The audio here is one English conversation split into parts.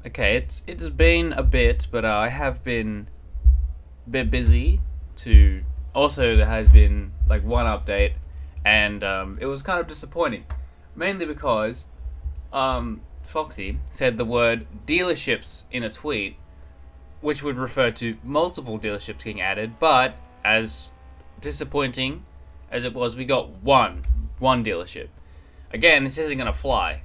Okay, it's been a bit, but I have been a bit busy. To also, there has been like one update, and it was kind of disappointing, mainly because Foxy said the word dealerships in a tweet, which would refer to multiple dealerships getting added. But as disappointing as it was, we got one dealership. Again, this isn't gonna fly.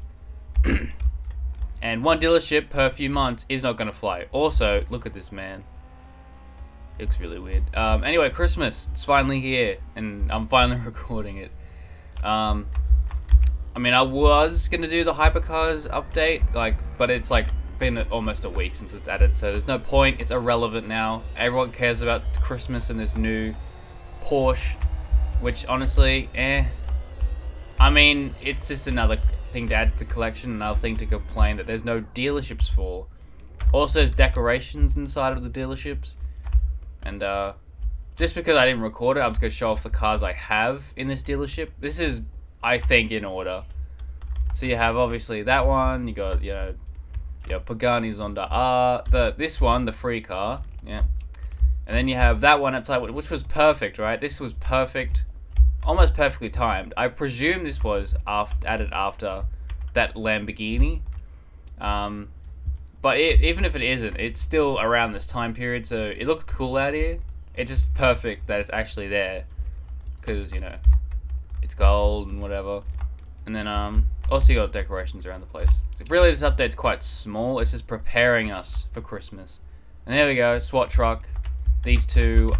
And one dealership per few months is not going to fly. Also, look at this man. It looks really weird. Anyway, Christmas. It's finally here. And I'm finally recording it. I mean, I was going to do the hypercars update. But it's been almost a week since it's added. So there's no point. It's irrelevant now. Everyone cares about Christmas and this new Porsche. Which, honestly, I mean, it's just another thing to add to the collection, another thing to complain that there's no dealerships for. Also, there's decorations inside of the dealerships, and just because I didn't record it, I'm just gonna show off the cars I have in this dealership. This is, I think, in order. So you have obviously that one. You got your Pagani Zonda R. This one, the free car, yeah, and then you have that one outside, which was perfect, right? This was perfect. Almost perfectly timed. I presume this was added after that Lamborghini. But even if it isn't, it's still around this time period, so it looks cool out here. It's just perfect that it's actually there. Because, it's gold and whatever. And then, also you got decorations around the place. So really, this update's quite small. It's just preparing us for Christmas. And there we go, SWAT truck. These two,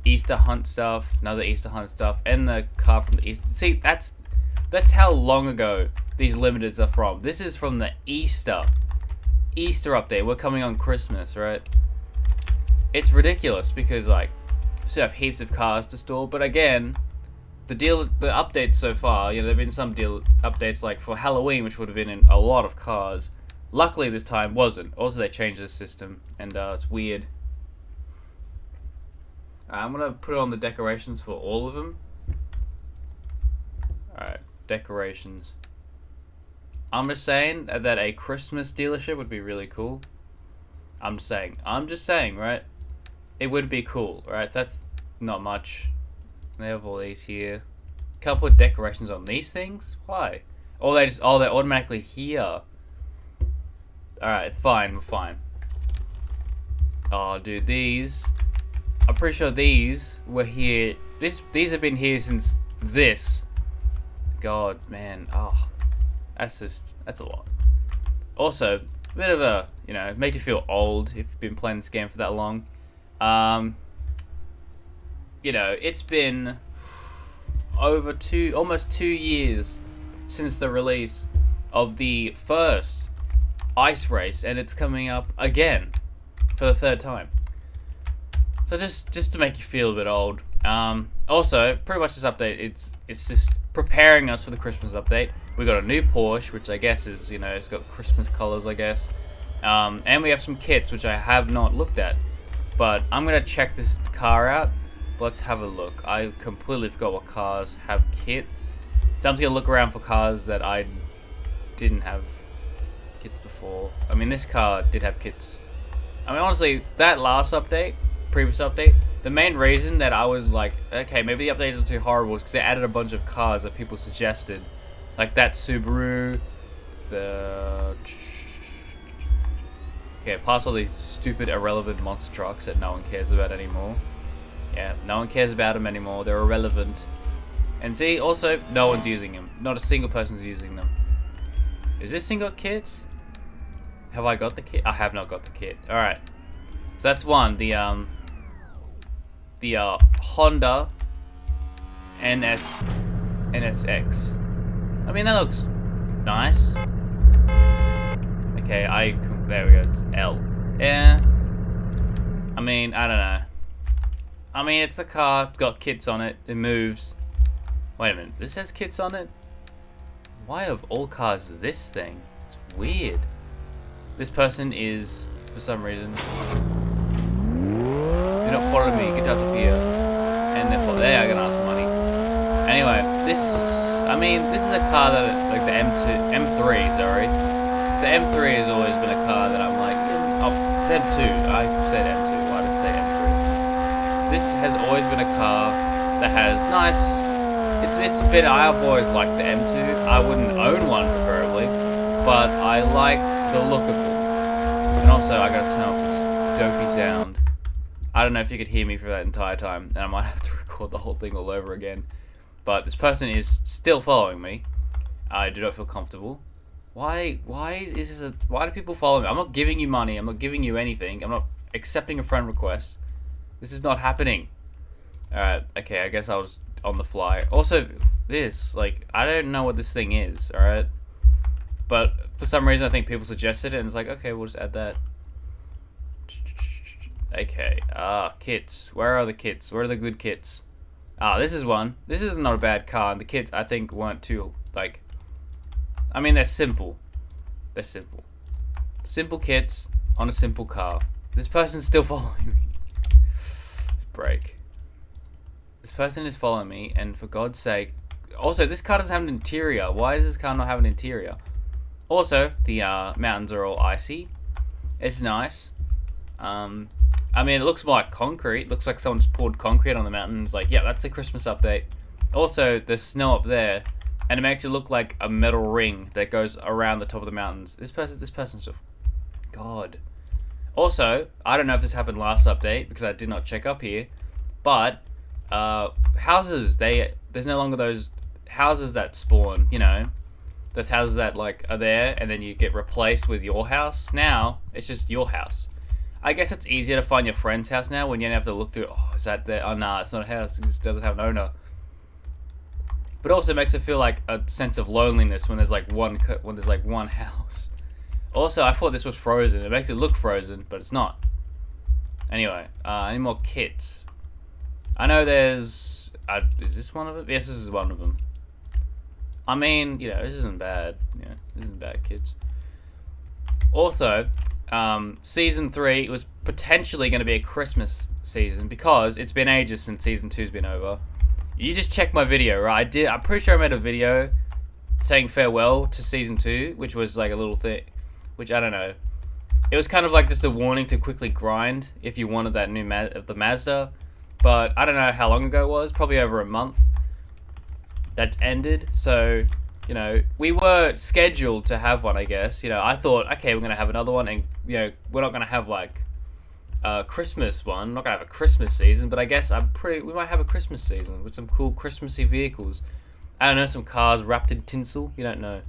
Easter hunt stuff, another Easter hunt stuff, and the car from the Easter. See, that's how long ago these limiteds are from. This is from the Easter update. We're coming on Christmas, right? It's ridiculous because so you have heaps of cars to store, but again, the updates so far, there've been some deal updates like for Halloween, which would have been in a lot of cars. Luckily, this time wasn't. Also, they changed the system, and it's weird. I'm gonna put on the decorations for all of them. Alright, decorations. I'm just saying that a Christmas dealership would be really cool. I'm just saying, right? It would be cool, right? So that's not much. They have all these here. Can't put decorations on these things? Why? Or they're automatically here. Alright, it's fine, we're fine. Oh, dude, these... I'm pretty sure these were here. These have been here since this. God, man. Oh, that's a lot. Also, a bit of a, make you feel old if you've been playing this game for that long. It's been over almost 2 years since the release of the first ice race, and it's coming up again for the third time. So just to make you feel a bit old. Also, pretty much this update, it's just preparing us for the Christmas update. We got a new Porsche, which I guess is, it's got Christmas colors, I guess. And we have some kits, which I have not looked at. But I'm gonna check this car out. Let's have a look. I completely forgot what cars have kits. So I'm just gonna look around for cars that I didn't have kits before. I mean, this car did have kits. I mean, honestly, that last update, previous update, the main reason that I was like, okay, maybe the updates are too horrible is because they added a bunch of cars that people suggested. Like that Subaru, okay, past all these stupid, irrelevant monster trucks that no one cares about anymore. Yeah, no one cares about them anymore. They're irrelevant. And see, also, no one's using them. Not a single person's using them. Is this thing got kits? Have I got the kit? I have not got the kit. Alright. So that's one. The Honda NSX. I mean, that looks nice. Okay, there we go. It's L. Yeah. I mean, I don't know. I mean, it's a car. It's got kits on it. It moves. Wait a minute. This has kits on it? Why of all cars this thing? It's weird. This person is, for some reason... Do not follow me. Get out of here. And there, I can ask for money. Anyway, this is a car that, like the M3, sorry. The M3 has always been a car that I'm like, yeah, oh, it's M2. I said M2. Why did I say M3? This has always been a car that has nice. It's a bit. I've always liked the M2. I wouldn't own one preferably, but I like the look of them. And also, I gotta turn off this dopey sound. I don't know if you could hear me for that entire time, and I might have to record the whole thing all over again. But this person is still following me. I do not feel comfortable. Why is this why do people follow me? I'm not giving you money. I'm not giving you anything. I'm not accepting a friend request. This is not happening. Alright, okay, I guess I was on the fly. Also, this, like, I don't know what this thing is, alright? But for some reason I think people suggested it and it's like, okay, we'll just add that. Okay, kits. Where are the kits? Where are the good kits? This is one. This is not a bad car, and the kits I think weren't too, like, I mean, they're simple. They're simple. Simple kits on a simple car. This person's still following me. Let's break. This person is following me, and for God's sake... Also, this car doesn't have an interior. Why does this car not have an interior? Also, the mountains are all icy. It's nice. I mean, it looks more like concrete. It looks like someone's poured concrete on the mountains. Like, yeah, that's a Christmas update. Also, there's snow up there. And it makes it look like a metal ring that goes around the top of the mountains. This person's just... God. Also, I don't know if this happened last update, because I did not check up here, but, houses, there's no longer those houses that spawn, you know? Those houses that, like, are there, and then you get replaced with your house. Now, it's just your house. I guess it's easier to find your friend's house now, when you don't have to look through, oh, is that there? Oh, nah, it's not a house, it just doesn't have an owner. But also makes it feel like a sense of loneliness when there's like one house. Also, I thought this was frozen. It makes it look frozen, but it's not. Anyway, any more kits? I know there's... is this one of them? Yes, this is one of them. I mean, you know, this isn't bad. Yeah, this isn't bad, kids. Also, Season 3 was potentially going to be a Christmas season because it's been ages since Season 2's been over. You just checked my video, right? I'm pretty sure I made a video saying farewell to Season 2, which was like a little thing, which I don't know. It was kind of like just a warning to quickly grind if you wanted that new the Mazda. But I don't know how long ago it was, probably over a month. That's ended, so, you know, we were scheduled to have one, I guess. You know, I thought, okay, we're going to have another one, and, you know, we're not going to have, like, Christmas one. I'm not gonna have a Christmas season, but I guess we might have a Christmas season with some cool Christmassy vehicles. I don't know, some cars wrapped in tinsel. You don't know.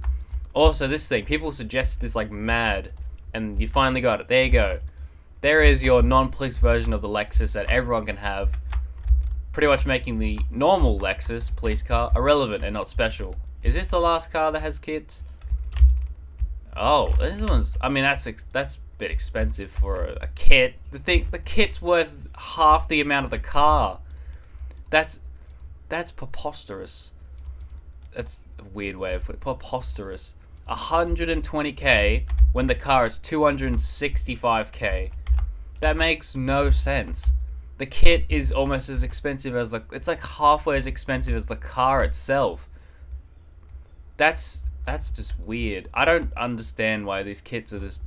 Also, this thing, people suggest this like mad, and you finally got it. There you go. There is your non-police version of the Lexus that everyone can have. Pretty much making the normal Lexus police car irrelevant and not special. Is this the last car that has kits? Oh, this one's... I mean, that's a bit expensive for a kit. The kit's worth half the amount of the car. That's preposterous. That's a weird way of putting it. Preposterous. 120k when the car is 265k. That makes no sense. The kit is almost as expensive as it's like halfway as expensive as the car itself. That's just weird. I don't understand why these kits are just,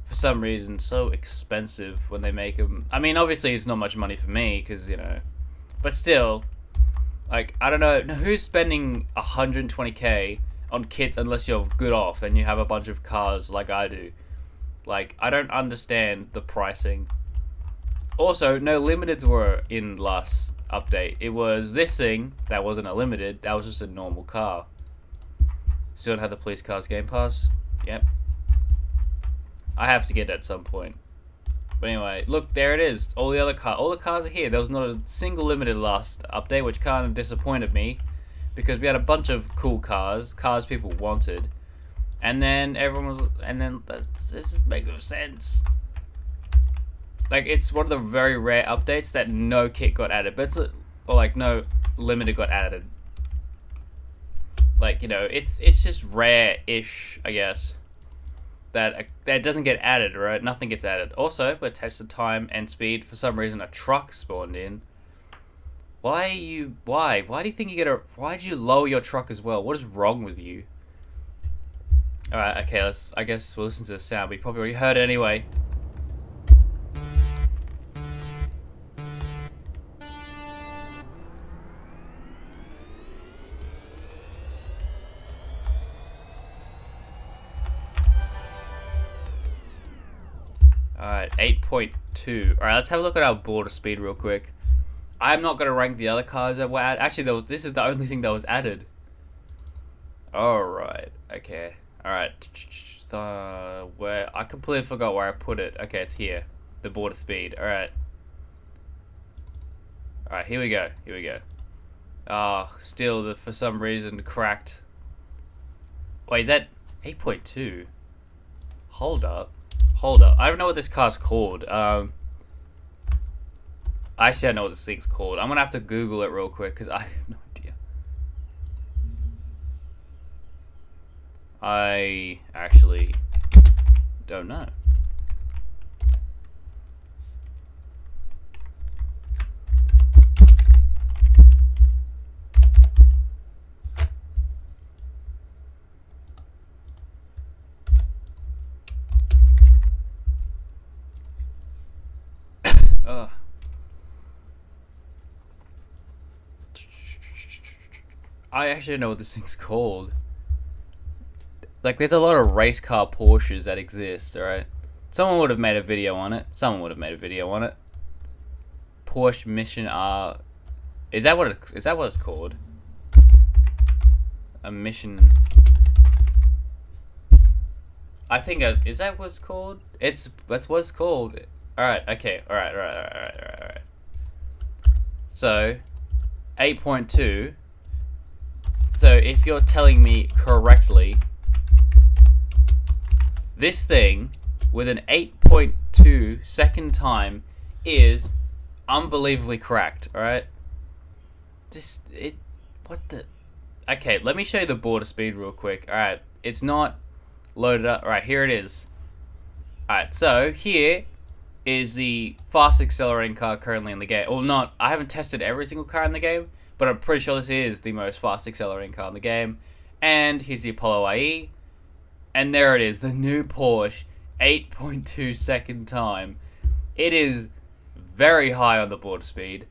for some reason, so expensive when they make them. I mean, obviously it's not much money for me, because, you know, but still, like, I don't know, who's spending 120k on kits unless you're good off and you have a bunch of cars like I do. Like, I don't understand the pricing. Also, no limiteds were in last update. It was this thing that wasn't a limited, that was just a normal car. Still don't have the police cars game pass. Yep. I have to get it at some point. But anyway, look, there it is. All the cars are here. There was not a single limited last update, which kind of disappointed me, because we had a bunch of cool cars people wanted, and then this just makes no sense. Like, it's one of the very rare updates that no kit got added, but or like no limited got added. Like, you know, it's just rare-ish, I guess, that doesn't get added, right? Nothing gets added. Also, we attached the time and speed. For some reason, a truck spawned in. Why do you think why did you lower your truck as well? What is wrong with you? Alright, okay, I guess we'll listen to the sound. We probably already heard it anyway. Alright, 8.2. Alright, let's have a look at our border speed real quick. I'm not going to rank the other cars that were added. Actually, this is the only thing that was added. Alright, okay. Alright. Where I completely forgot where I put it. Okay, it's here. The border speed. Alright. Alright, here we go. Here we go. Still, for some reason, cracked. Wait, is that 8.2? Hold up. Hold up. I don't know what this car's called. Actually, I know what this thing's called. I'm gonna have to Google it real quick because I have no idea. I actually don't know. I actually know what this thing's called. Like, there's a lot of race car Porsches that exist, alright? Someone would have made a video on it. Someone would have made a video on it. Porsche Mission R. Is that what it's called? A mission. I think is that what it's called? That's what it's called. Alright, okay. Alright. So 8.2. So if you're telling me correctly, this thing with an 8.2 second time is unbelievably cracked, alright? What the? Okay, let me show you the border speed real quick. Alright, it's not loaded up. Alright, here it is. Alright, so here is the fast accelerating car currently in the game. Well, not, I haven't tested every single car in the game, but I'm pretty sure this is the most fast accelerating car in the game. And here's the Apollo IE. And there it is, the new Porsche, 8.2 second time. It is very high on the border speed.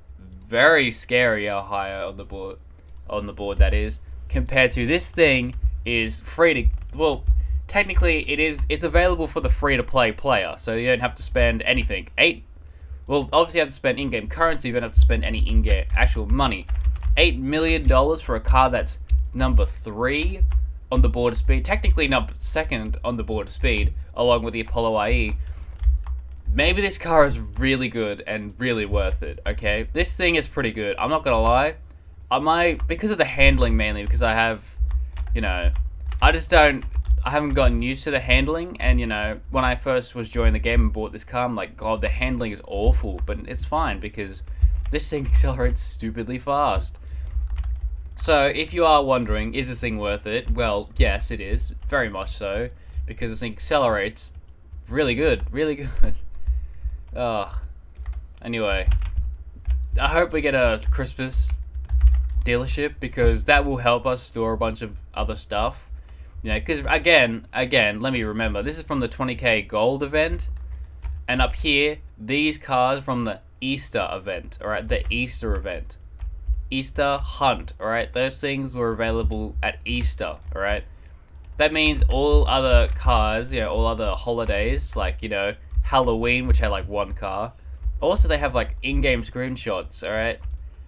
Very scary how high on the board that is. Compared to this thing is free to, well, technically it's available for the free to play player. So you don't have to spend anything. Well, obviously you have to spend in-game currency, you don't have to spend any in-game actual money. $8 million for a car that's number 3 on the border speed, technically number 2nd on the border speed, along with the Apollo IE. Maybe this car is really good and really worth it, okay? This thing is pretty good, I'm not gonna lie. Because of the handling mainly, because I have, you know, I haven't gotten used to the handling, and you know, when I first was joining the game and bought this car, I'm like, God, the handling is awful, but it's fine because this thing accelerates stupidly fast. So, if you are wondering, is this thing worth it? Well, yes, it is. Very much so. Because this thing accelerates really good. Really good. Anyway. I hope we get a Christmas dealership, because that will help us store a bunch of other stuff. You know, because again, let me remember, this is from the 20k gold event. And up here, these cars from the Easter event, alright, the Easter event. Easter hunt, alright, those things were available at Easter, alright. That means all other cars, you know, all other holidays, like, you know, Halloween, which had like 1 car. Also, they have like in-game screenshots, alright.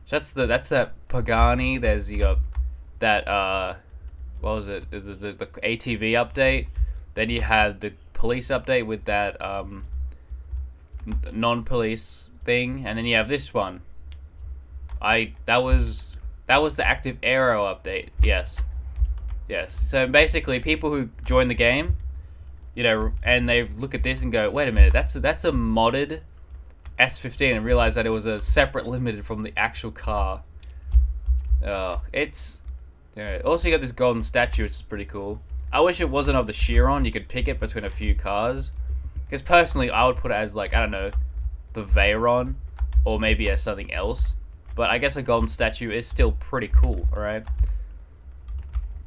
So that's that Pagani, there's that, what was it, the ATV update. Then you had the police update with that, non-police thing, and then you have this one. That was the active aero update. Yes. So basically, people who join the game, you know, and they look at this and go, "Wait a minute, that's a modded S15," and realize that it was a separate limited from the actual car. It's, yeah. Also, you got this golden statue, which is pretty cool. I wish it wasn't of the Chiron. You could pick it between a few cars. Because personally, I would put it as, like, I don't know, the Veyron, or maybe as something else. But I guess a golden statue is still pretty cool, alright?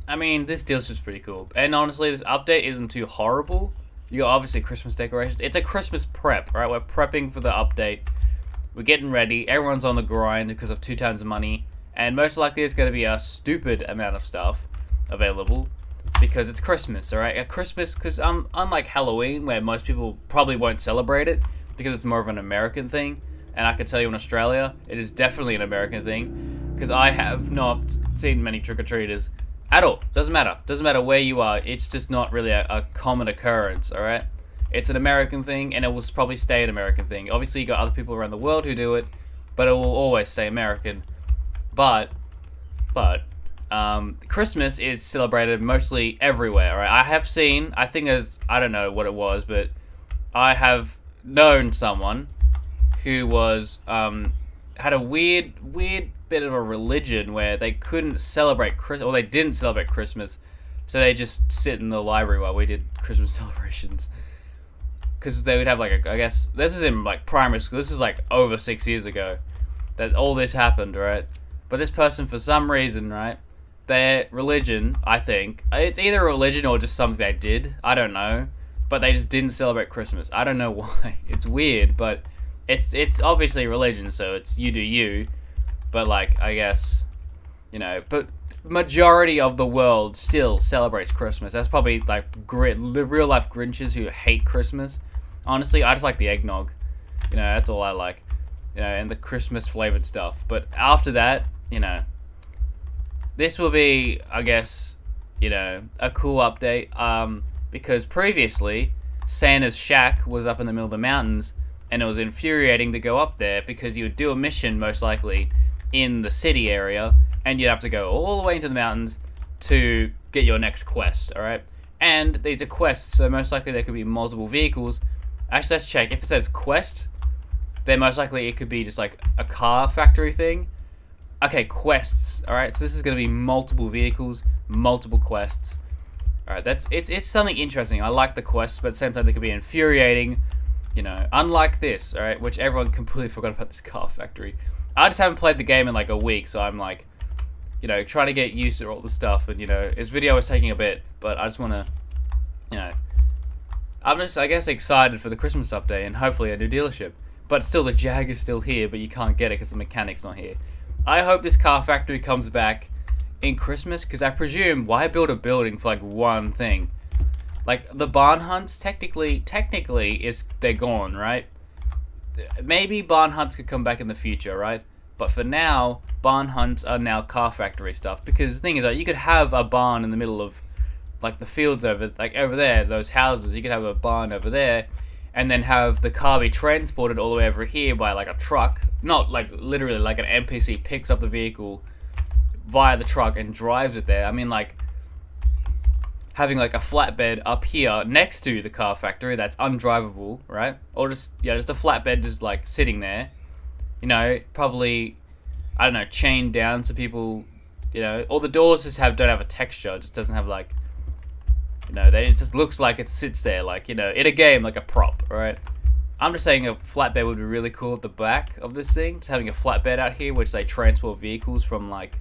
I mean, this dealership's pretty cool. And honestly, this update isn't too horrible. You got obviously Christmas decorations. It's a Christmas prep, right? We're prepping for the update. We're getting ready. Everyone's on the grind because of 2 tons of money. And most likely it's going to be a stupid amount of stuff available because it's Christmas, alright? At Christmas, because unlike Halloween, where most people probably won't celebrate it because it's more of an American thing. And I can tell you in Australia, it is definitely an American thing because I have not seen many trick-or-treaters at all. Doesn't matter where you are. It's just not really a common occurrence, alright? It's an American thing, and it will probably stay an American thing. Obviously, you got other people around the world who do it, but it will always stay American. But, Christmas is celebrated mostly everywhere, right? I have seen, I think I don't know what it was, but I have known someone who was, had a weird bit of a religion where they couldn't celebrate Christmas, or they didn't celebrate Christmas, so they just sit in the library while we did Christmas celebrations. Because they would have like I guess this is in like primary school. This is like over 6 years ago that all this happened, right? But this person, for some reason, right, their religion, I think it's either a religion or just something they did. I don't know, but they just didn't celebrate Christmas. I don't know why. It's weird, but it's obviously a religion, so it's you do you. But like I guess, you know, but majority of the world still celebrates Christmas. That's probably like real life Grinches who hate Christmas. Honestly, I just like the eggnog. You know, that's all I like. You know, and the Christmas flavored stuff. But after that, you know, this will be, I guess, you know, a cool update. Because previously, Santa's shack was up in the middle of the mountains, and it was infuriating to go up there because you would do a mission most likely in the city area, and you'd have to go all the way into the mountains to get your next quest, alright? And these are quests, so most likely there could be multiple vehicles. Actually, let's check. If it says quest, then most likely it could be just like a car factory thing. Okay, quests, alright? So this is going to be multiple vehicles, multiple quests. Alright, it's something interesting. I like the quests, but at the same time they could be infuriating, you know, unlike this, alright, which everyone completely forgot about this car factory. I just haven't played the game in like a week, so I'm like, you know, trying to get used to all the stuff, and you know, this video is taking a bit, but I just want to, you know, I'm just, I guess, excited for the Christmas update and hopefully a new dealership. But still, the Jag is still here, but you can't get it because the mechanic's not here. I hope this car factory comes back in Christmas, because I presume, why build a building for like one thing? Like, the barn hunts, technically, they're gone, right? Maybe barn hunts could come back in the future, right? But for now, barn hunts are now car factory stuff. Because the thing is, like, you could have a barn in the middle of, like, the fields over there, those houses. You could have a barn over there, and then have the car be transported all the way over here by, like, a truck. Not, like, literally, like an NPC picks up the vehicle via the truck and drives it there. I mean, like, having, like, a flatbed up here next to the car factory that's undrivable, right? Or just, yeah, just a flatbed just, like, sitting there. You know, probably, I don't know, chained down so people, you know, all the doors just don't have a texture. It just doesn't have, like, you know, it just looks like it sits there, like, you know, in a game, like a prop, right? I'm just saying a flatbed would be really cool at the back of this thing. Just having a flatbed out here, which they transport vehicles from, like,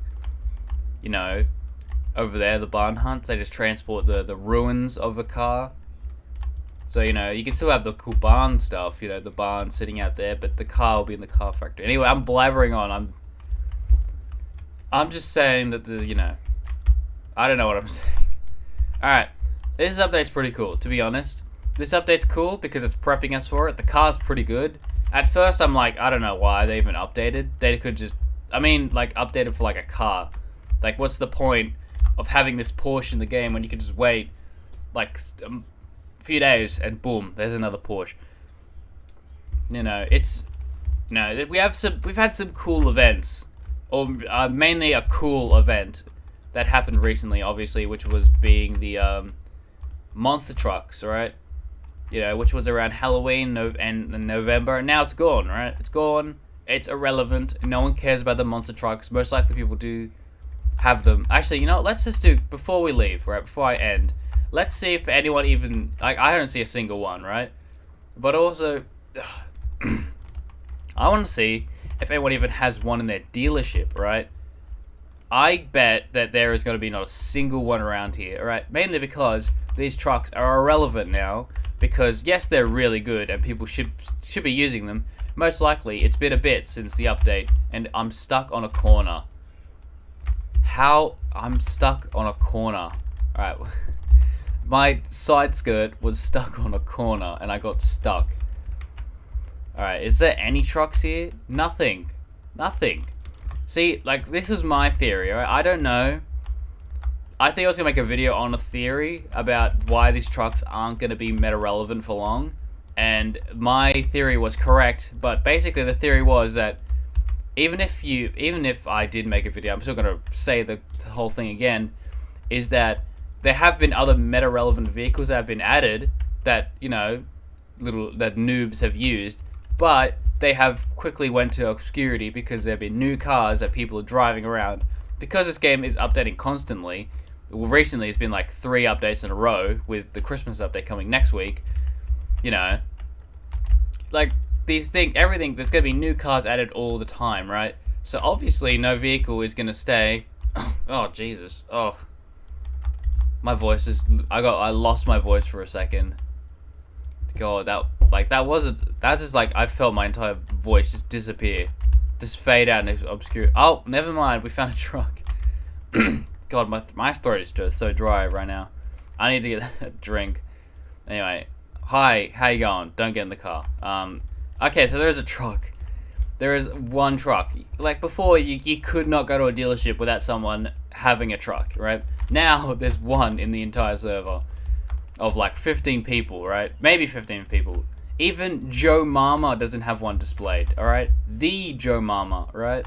you know, over there, the barn hunts. They just transport the ruins of a car. So, you know, you can still have the cool barn stuff, you know, the barn sitting out there, but the car will be in the car factory. Anyway, I'm blabbering on. I'm just saying that you know, I don't know what I'm saying. Alright, this update's pretty cool, to be honest. This update's cool because it's prepping us for it. The car's pretty good. At first, I'm like, I don't know why they even updated. They could just, I mean, like, update it for, like, a car. Like, what's the point of having this Porsche in the game when you can just wait, like, few days and boom, there's another Porsche. You know, it's, you know, we've had some cool events, or mainly a cool event that happened recently, obviously, which was being the monster trucks, right? You know, which was around Halloween and November, and now it's gone, right? It's gone. It's irrelevant. No one cares about the monster trucks. Most likely people do have them. Actually, you know, let's just do, before we leave, right, before I end, let's see if anyone even, like, I don't see a single one, right? But also, I want to see if anyone even has one in their dealership, right? I bet that there is going to be not a single one around here, alright? Mainly because these trucks are irrelevant now, because yes, they're really good and people should be using them. Most likely, it's been a bit since the update, and I'm stuck on a corner. How? I'm stuck on a corner. Alright. My side skirt was stuck on a corner, and I got stuck. Alright, is there any trucks here? Nothing. Nothing. See, like, this is my theory, alright? I don't know. I think I was going to make a video on a theory about why these trucks aren't going to be meta relevant for long. And my theory was correct, but basically the theory was that even if I did make a video, I'm still going to say the whole thing again, is that there have been other meta relevant vehicles that have been added that, you know, that noobs have used, but they have quickly went to obscurity because there have been new cars that people are driving around. Because this game is updating constantly, well, recently it's been like 3 updates in a row, with the Christmas update coming next week, you know, like, everything, there's going to be new cars added all the time, right? So obviously no vehicle is going to stay. Oh, Jesus. Oh. My voice is, I lost my voice for a second. God, that's just like, I felt my entire voice just disappear. Just fade out and obscure. Oh, never mind, we found a truck. God, my throat is just so dry right now. I need to get a drink. Anyway, hi, how you going? Don't get in the car. Okay, so there's a truck. There is one truck. Like before, you could not go to a dealership without someone having a truck, right? Now, there's one in the entire server of like 15 people, right? Maybe 15 people. Even Joe Mama doesn't have one displayed, alright? The Joe Mama, right?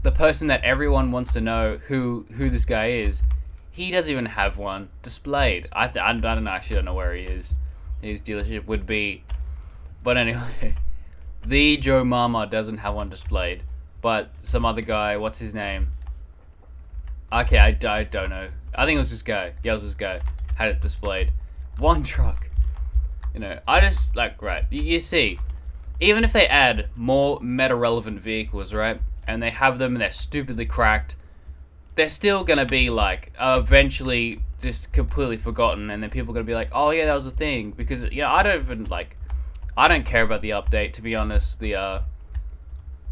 The person that everyone wants to know who this guy is, he doesn't even have one displayed. I don't know, actually don't know where he is. His dealership would be... But anyway, the Joe Mama doesn't have one displayed. But some other guy, what's his name? Okay, I don't know. I think it was this guy. Yeah, it was this guy. Had it displayed. One truck. You know, I just, like, right, you see, even if they add more meta-relevant vehicles, right, and they have them and they're stupidly cracked, they're still gonna be, like, eventually just completely forgotten, and then people are gonna be like, oh yeah, that was a thing, because, you know, I don't care about the update, to be honest,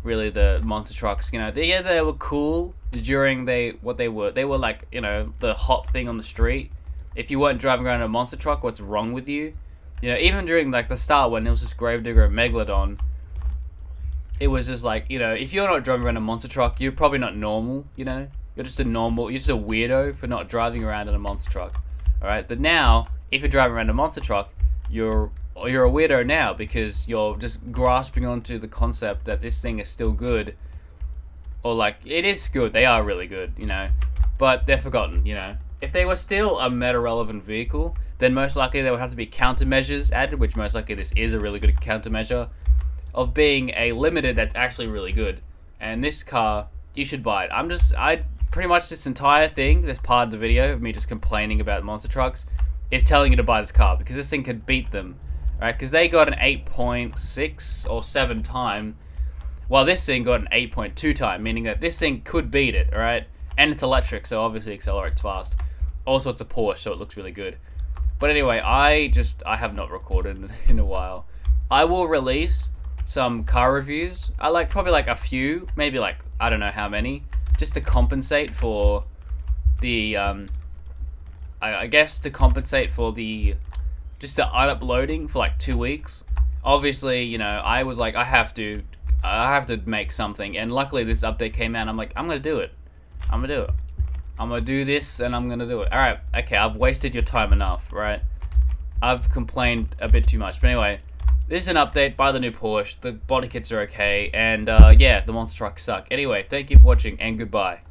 really the monster trucks, you know, they were cool during they were like, you know, the hot thing on the street. If you weren't driving around in a monster truck, what's wrong with you? You know, even during like the start when it was just Gravedigger and Megalodon, it was just like, you know, if you're not driving around a monster truck, you're probably not normal, you know? You're just a weirdo for not driving around in a monster truck. Alright? But now, if you're driving around a monster truck, you're a weirdo now because you're just grasping onto the concept that this thing is still good. Or like, it is good, they are really good, you know? But they're forgotten, you know? If they were still a meta-relevant vehicle, then most likely there would have to be countermeasures added, which most likely this is a really good countermeasure, of being a limited that's actually really good. And this car, you should buy it. I pretty much this entire thing, this part of the video of me just complaining about monster trucks, is telling you to buy this car, because this thing could beat them, right? Because they got an 8.6 or 7 time, while this thing got an 8.2 time, meaning that this thing could beat it, alright? And it's electric, so obviously accelerates fast. Also, it's a Porsche, so it looks really good. But anyway, I have not recorded in a while. I will release some car reviews. Probably like a few, maybe like, I don't know how many, just to compensate for the, I guess to compensate for the, just the unuploading for like 2 weeks. Obviously, you know, I was like, I have to make something, and luckily this update came out, and I'm like, I'm gonna do it. I'm gonna do this, and I'm gonna do it. Alright, okay, I've wasted your time enough, right? I've complained a bit too much. But anyway, this is an update by the new Porsche. The body kits are okay, and yeah, the monster trucks suck. Anyway, thank you for watching, and goodbye.